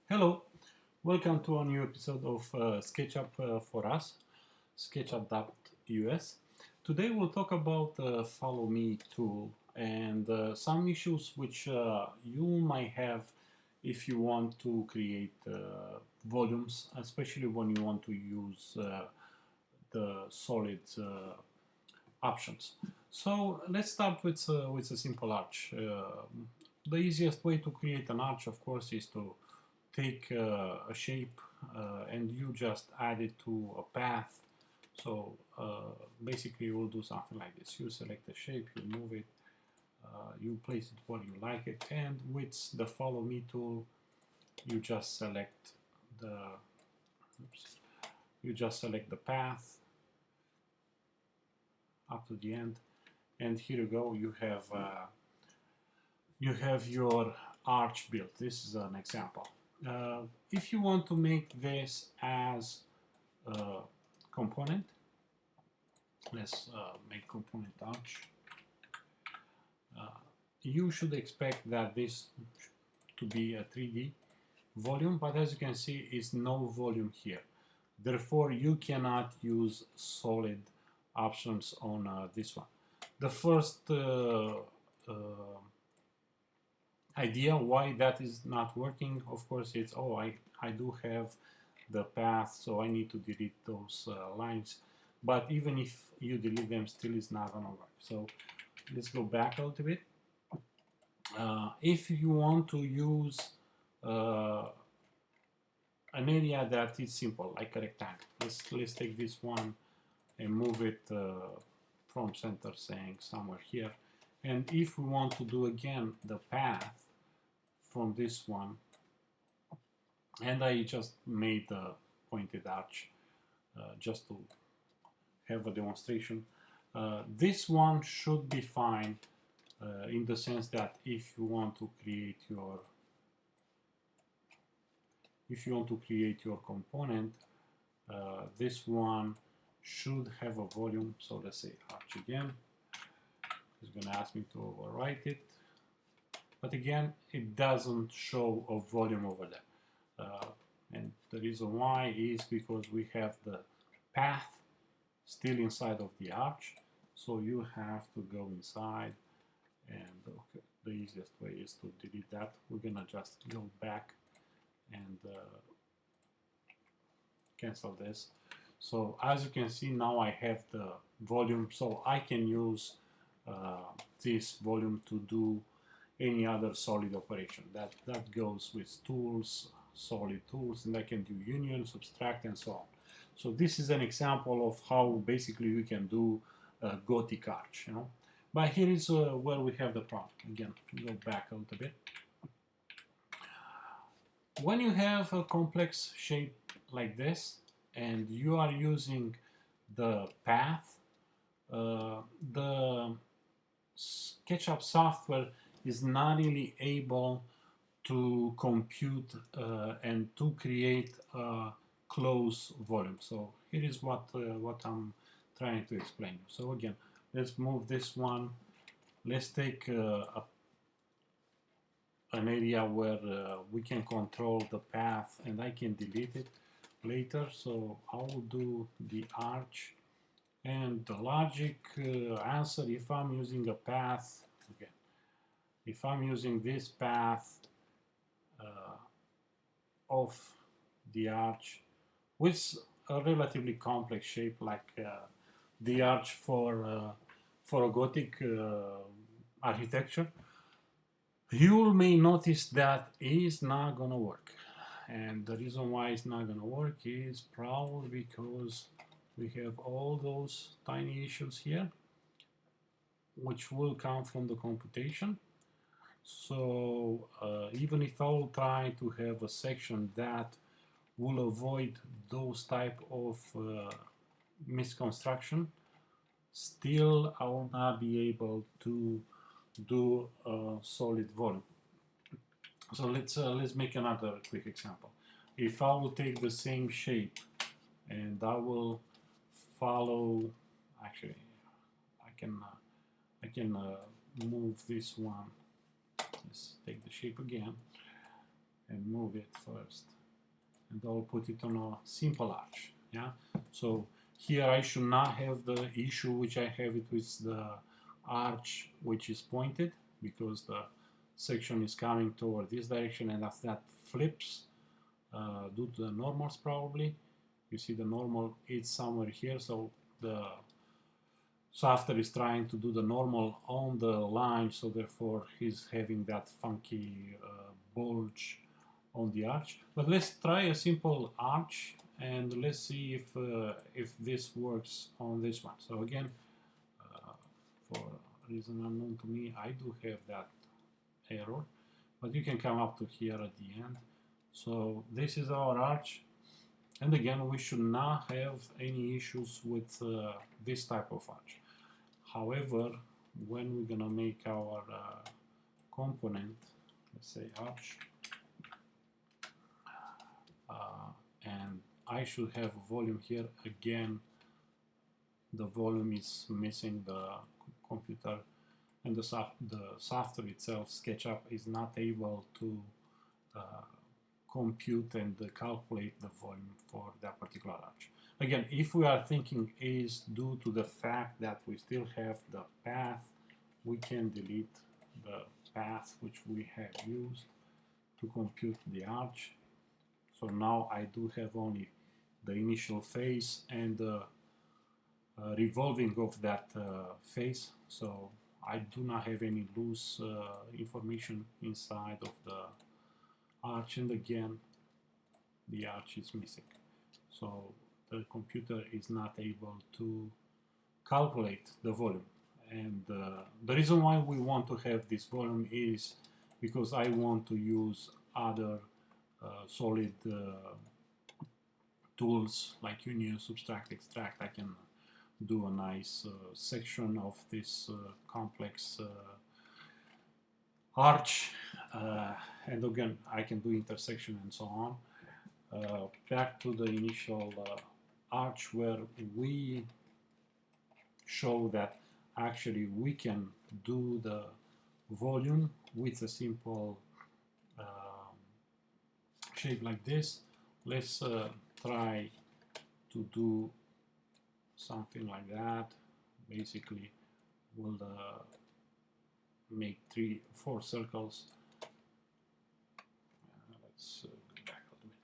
Hello, welcome to a new episode of SketchUp for us, SketchUp.US. Today we'll talk about the Follow Me tool and some issues which you might have if you want to create volumes, especially when you want to use the solid options. So let's start with a simple arch. The easiest way to create an arch, of course, is to take a shape and you just add it to a path. So basically you will do something like this. You select the shape, you move it, you place it where you like it, and with the Follow Me tool, you just select the path up to the end, and here you go. You have your arch built. This is an example. If you want to make this as a component, let's make component arch. You should expect that this to be a 3D volume, but as you can see, is no volume here. Therefore, you cannot use solid options on this one. The first idea why that is not working, of course, it's I do have the path, so I need to delete those lines, but even if you delete them, still it's not gonna work. So let's go back a little bit. If you want to use an area that is simple, like a rectangle, let's take this one and move it from center, saying somewhere here. And if we want to do again the path from this one, and I just made a pointed arch just to have a demonstration. This one should be fine in the sense that if you want to create your component, this one should have a volume. So let's say arch again. It's going to ask me to overwrite it, but again, it doesn't show a volume over there. And the reason why is because we have the path still inside of the arch, so you have to go inside, and okay, the easiest way is to delete that. We're gonna just go back and cancel this. So as you can see, now I have the volume, so I can use this volume to do any other solid operation. That goes with tools, solid tools, and I can do union, subtract, and so on. So this is an example of how basically we can do a Gothic arch, you know. But here is where we have the problem. Again, go back a little bit. When you have a complex shape like this, and you are using the path, the SketchUp software is not really able to compute and to create a closed volume. So here is what I'm trying to explain. So again, let's move this one. Let's take an area where we can control the path, and I can delete it later. So I will do the arch, and the logic answer, if I'm using a path, again, if I'm using this path of the arch with a relatively complex shape like the arch for a Gothic architecture, you may notice that it's not gonna work. And the reason why it's not gonna work is probably because we have all those tiny issues here, which will come from the computation. So even if I will try to have a section that will avoid those type of misconstruction, still I will not be able to do a solid volume. So let's make another quick example. If I will take the same shape and I will follow, actually I can move this one. Let's take the shape again, and move it first, and I'll put it on a simple arch. Yeah, so here I should not have the issue which I have it with the arch which is pointed, because the section is coming toward this direction, and as that flips due to the normals, probably you see the normal is somewhere here, so the software is trying to do the normal on the line, so therefore he's having that funky bulge on the arch. But let's try a simple arch, and let's see if this works on this one. So again, for a reason unknown to me, I do have that error, but you can come up to here at the end. So this is our arch, and again, we should not have any issues with this type of arch. However, when we're gonna make our component, let's say arch, and I should have a volume here. Again, the volume is missing. The computer and the software itself, SketchUp, is not able to compute and calculate the volume for that particular arch. Again, if we are thinking is due to the fact that we still have the path, we can delete the path which we have used to compute the arch. So now I do have only the initial phase and the revolving of that phase. So I do not have any loose information inside of the arch, and again the arch is missing. So the computer is not able to calculate the volume. And the reason why we want to have this volume is because I want to use other solid tools like Union, Subtract, Extract. I can do a nice section of this complex arch, and again I can do intersection and so on. Back to the initial arch, where we show that actually we can do the volume with a simple shape like this. Let's try to do something like that. Basically, we'll make 4 circles. Let's go back a little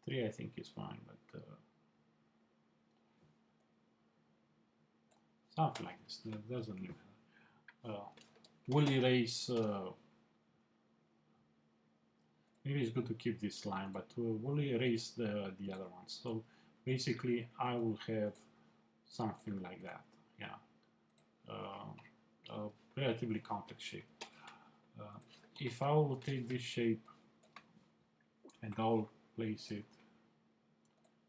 bit. 3 I think is fine, but something like this. That doesn't really matter. We'll erase. Maybe it's good to keep this line, but we'll erase the other ones. So basically, I will have something like that. Yeah, a relatively complex shape. If I will take this shape and I'll place it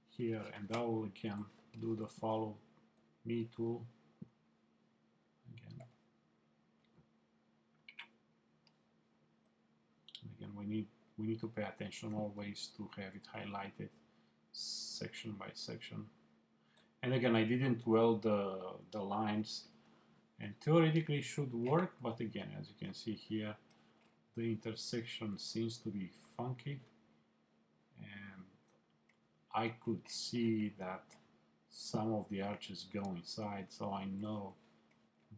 here, and I will again do the follow me tool again. Again, we need to pay attention always to have it highlighted section by section. And again, I didn't weld the lines, and theoretically it should work, but again, as you can see here, the intersection seems to be funky, and I could see that some of the arches go inside, so I know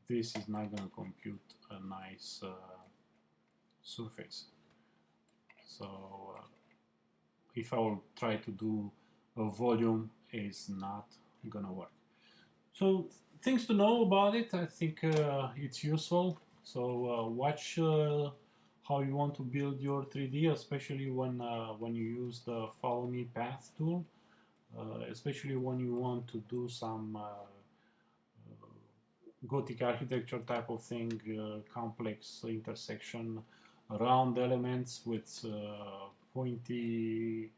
this is not going to compute a nice surface. So if I will try to do a volume, it's not gonna work. So things to know about it. I think it's useful. So watch how you want to build your 3D, especially when you use the follow me path tool, especially when you want to do some Gothic architecture type of thing, complex intersection, round elements with pointy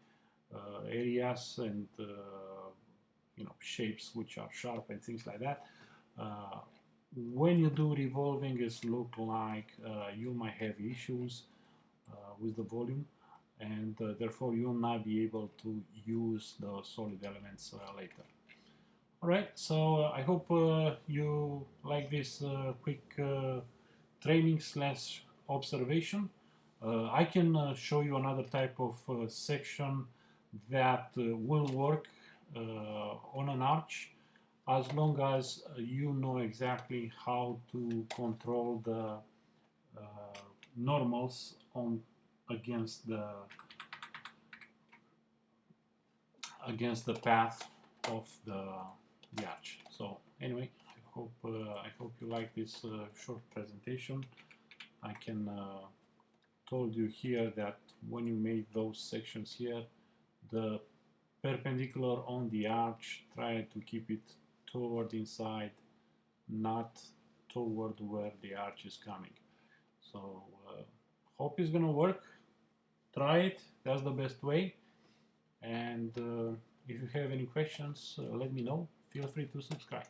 areas, and shapes which are sharp and things like that. When you do revolving, it looks like you might have issues with the volume, and therefore you will not be able to use the solid elements later. Alright, so I hope you like this quick training slash observation. I can show you another type of section that will work on an arch, as long as you know exactly how to control the normals on against the path of the arch. So anyway, I hope you like this short presentation. I can told you here that when you make those sections here, the perpendicular on the arch, try to keep it toward inside, not toward where the arch is coming. So hope it's gonna work. Try it, that's the best way. And if you have any questions, let me know. Feel free to subscribe.